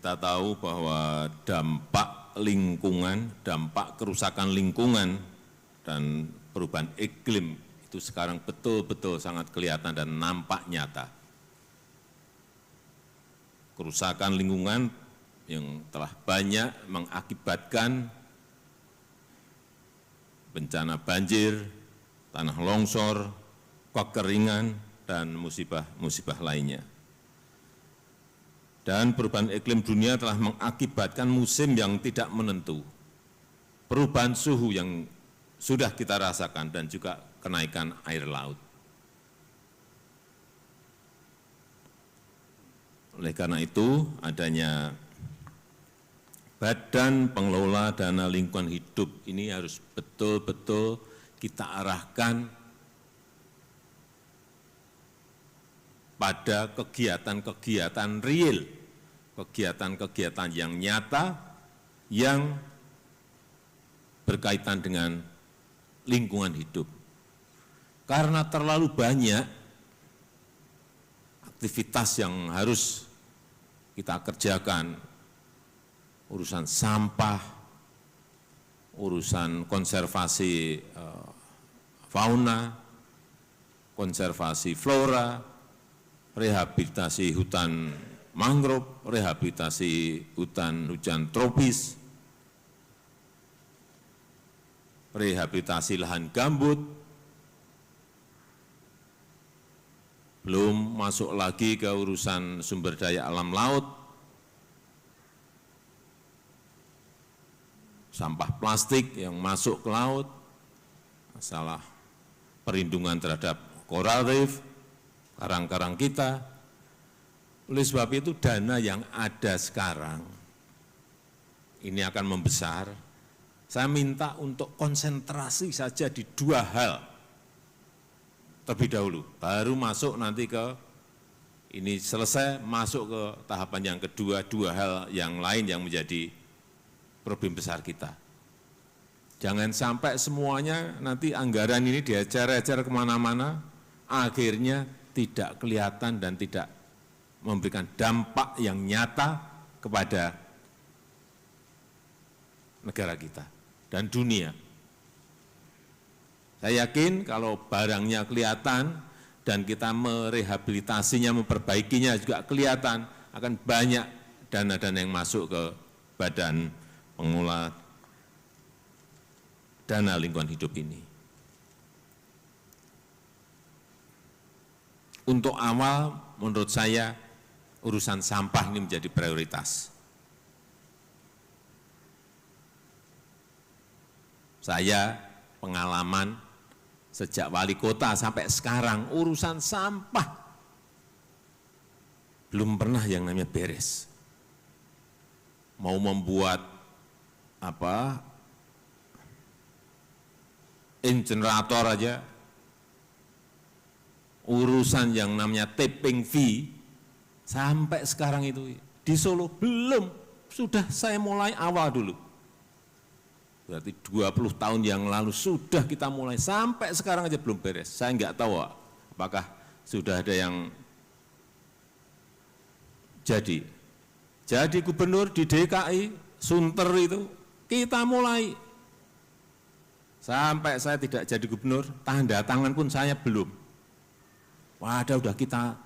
Kita tahu bahwa dampak lingkungan, dampak kerusakan lingkungan dan perubahan iklim itu sekarang betul-betul sangat kelihatan dan nampak nyata. Kerusakan lingkungan yang telah banyak mengakibatkan bencana banjir, tanah longsor, kekeringan, dan musibah-musibah lainnya. Dan perubahan iklim dunia telah mengakibatkan musim yang tidak menentu, perubahan suhu yang sudah kita rasakan, dan juga kenaikan air laut. Oleh karena itu, adanya Badan Pengelola Dana Lingkungan Hidup ini harus betul-betul kita arahkan pada kegiatan-kegiatan real, kegiatan-kegiatan yang nyata, yang berkaitan dengan lingkungan hidup. Karena terlalu banyak aktivitas yang harus kita kerjakan, urusan sampah, urusan konservasi fauna, konservasi flora, rehabilitasi hutan mangrove, rehabilitasi hutan hujan tropis, rehabilitasi lahan gambut, belum masuk lagi ke urusan sumber daya alam laut, sampah plastik yang masuk ke laut, masalah perlindungan terhadap coral reef, karang-karang kita. Oleh sebab itu dana yang ada sekarang ini akan membesar. Saya minta untuk konsentrasi saja di dua hal terlebih dahulu, baru masuk nanti ke ini selesai, masuk ke tahapan yang kedua, dua hal yang lain yang menjadi problem besar kita. Jangan sampai semuanya nanti anggaran ini diecer-ecer kemana-mana, akhirnya tidak kelihatan dan tidak memberikan dampak yang nyata kepada negara kita dan dunia. Saya yakin kalau barangnya kelihatan dan kita merehabilitasinya, memperbaikinya juga kelihatan, akan banyak dana-dana yang masuk ke Badan Pengelola Dana Lingkungan Hidup ini. Untuk awal, menurut saya, urusan sampah ini menjadi prioritas. Saya pengalaman sejak wali kota sampai sekarang, urusan sampah belum pernah yang namanya beres. Mau membuat ingenerator aja, urusan yang namanya tipping fee, sampai sekarang itu di Solo belum, sudah saya mulai awal dulu. Berarti 20 tahun yang lalu sudah kita mulai, sampai sekarang aja belum beres. Saya nggak tahu apakah sudah ada yang jadi. Jadi gubernur di DKI, Sunter itu, kita mulai. Sampai saya tidak jadi gubernur, tanda tangan pun saya belum. Wadah, udah kita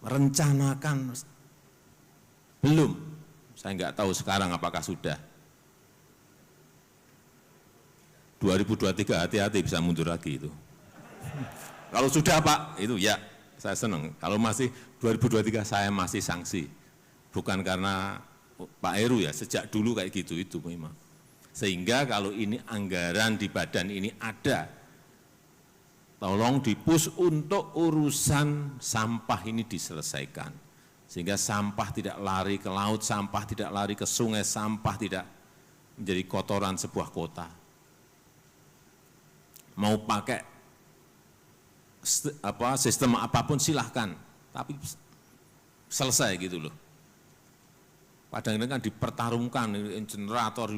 rencanakan, belum. Saya nggak tahu sekarang apakah sudah. 2023 hati-hati bisa mundur lagi itu. Kalau sudah Pak, itu ya saya senang. Kalau masih 2023 saya masih sanksi. Bukan karena Pak Heru ya, sejak dulu kayak gitu itu memang. Sehingga kalau ini anggaran di badan ini ada, tolong di-push untuk urusan sampah ini diselesaikan. Sehingga sampah tidak lari ke laut, sampah tidak lari ke sungai, sampah tidak menjadi kotoran sebuah kota. Mau pakai sistem apapun silahkan, tapi selesai gitu loh. Padahal ini kan dipertarungkan, ingenerator,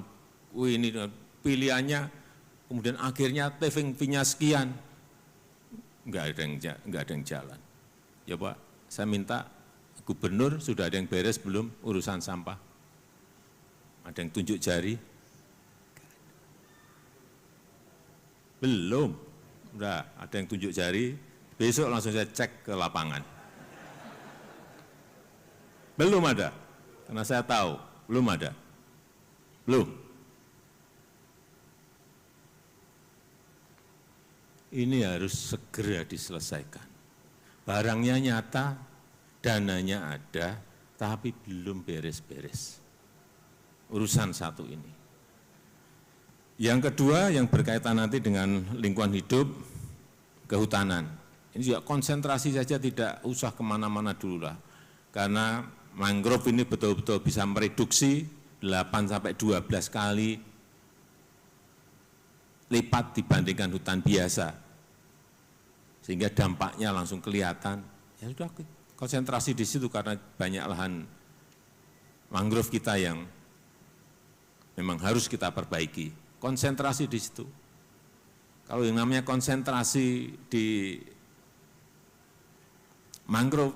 ini pilihannya, kemudian akhirnya tipping fee-nya sekian, nggak ada yang jalan. Ya Pak, saya minta gubernur sudah ada yang beres belum urusan sampah? Ada yang tunjuk jari? Belum. Udah, ada yang tunjuk jari, besok langsung saya cek ke lapangan. Belum ada, karena saya tahu, belum ada. Belum. Ini harus segera diselesaikan. Barangnya nyata, dananya ada, tapi belum beres-beres. Urusan satu ini. Yang kedua yang berkaitan nanti dengan lingkungan hidup, kehutanan. Ini juga konsentrasi saja, tidak usah kemana-mana dulu lah. Karena mangrove ini betul-betul bisa mereduksi 8-12 kali lipat dibandingkan hutan biasa. Sehingga dampaknya langsung kelihatan. Ya sudah, konsentrasi di situ karena banyak lahan mangrove kita yang memang harus kita perbaiki. Konsentrasi di situ. Kalau yang namanya konsentrasi di mangrove,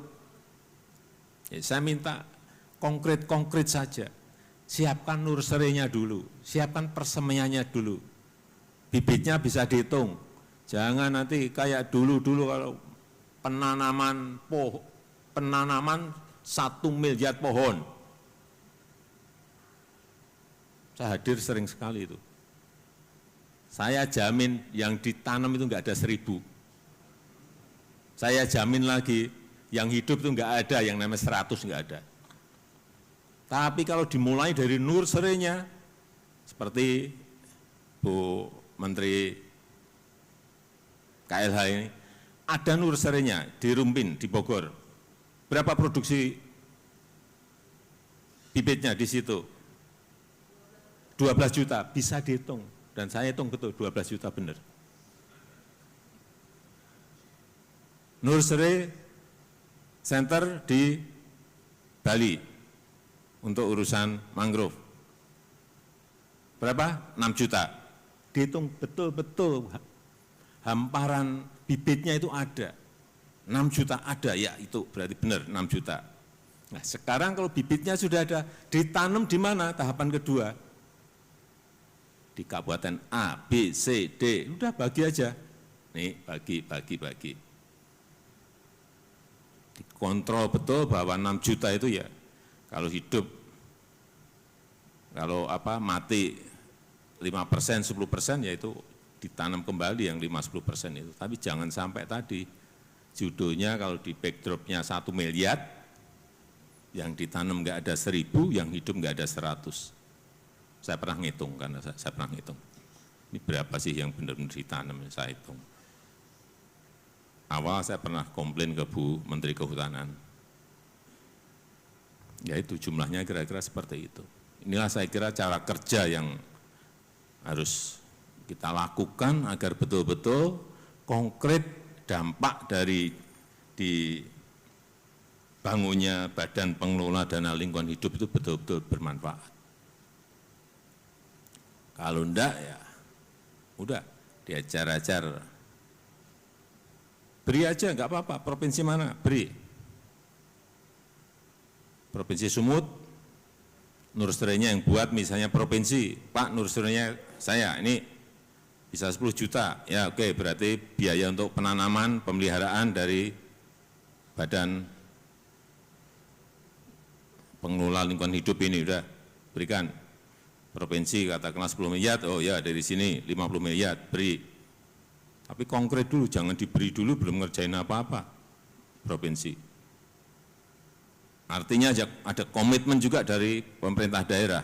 ya saya minta konkret-konkret saja. Siapkan nursery-nya dulu, siapkan persemiannya dulu. Bibitnya bisa dihitung. Jangan nanti kayak dulu-dulu kalau penanaman 1 miliar pohon. Saya hadir sering sekali itu. Saya jamin yang ditanam itu enggak ada 1000. Saya jamin lagi yang hidup itu enggak ada, yang namanya 100 enggak ada. Tapi kalau dimulai dari nursery-nya, seperti Bu Menteri KLH ini, ada nursery-nya di Rumpin, di Bogor. Berapa produksi bibitnya di situ? 12 juta, bisa dihitung. Dan saya hitung betul, 12 juta benar. Nursery center di Bali untuk urusan mangrove. Berapa? 6 juta. Dihitung betul-betul. Hamparan bibitnya itu ada, 6 juta ada, ya itu berarti benar 6 juta. Nah sekarang kalau bibitnya sudah ada, ditanam di mana tahapan kedua? Di kabupaten A, B, C, D, udah bagi aja. Nih bagi. Dikontrol betul bahwa 6 juta itu ya, kalau hidup, kalau mati 5%, 10% ya itu ditanam kembali yang 5-10% itu. Tapi jangan sampai tadi judulnya kalau di backdropnya 1 miliar, yang ditanam nggak ada 1000, yang hidup nggak ada 100. Saya pernah ngitung, karena saya pernah ngitung. Ini berapa sih yang benar-benar ditanam, saya hitung. Awal saya pernah komplain ke Bu Menteri Kehutanan. Ya itu jumlahnya kira-kira seperti itu. Inilah saya kira cara kerja yang harus kita lakukan agar betul-betul konkret dampak dari dibangunnya Badan Pengelola Dana Lingkungan Hidup itu betul-betul bermanfaat. Kalau enggak ya udah diajar-ajar. Beri aja enggak apa-apa, provinsi mana? Beri. Provinsi Sumut, nursery-nya yang buat misalnya provinsi, Pak nursery-nya saya, ini bisa 10 juta, ya oke, berarti biaya untuk penanaman, pemeliharaan dari Badan Pengelola Lingkungan Hidup ini udah berikan. Provinsi katakanlah 10 miliar, oh ya dari sini 50 miliar, beri. Tapi konkret dulu, jangan diberi dulu belum ngerjain apa-apa provinsi. Artinya ada komitmen juga dari pemerintah daerah.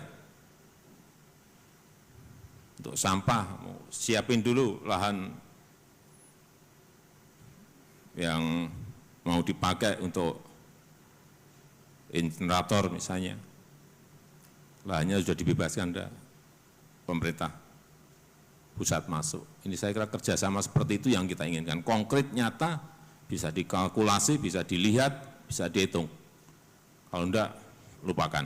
Untuk sampah, siapin dulu lahan yang mau dipakai untuk insinerator misalnya. Lahannya sudah dibebaskan, pemerintah pusat masuk. Ini saya kira kerjasama seperti itu yang kita inginkan. Konkret, nyata, bisa dikalkulasi, bisa dilihat, bisa dihitung. Kalau enggak, lupakan.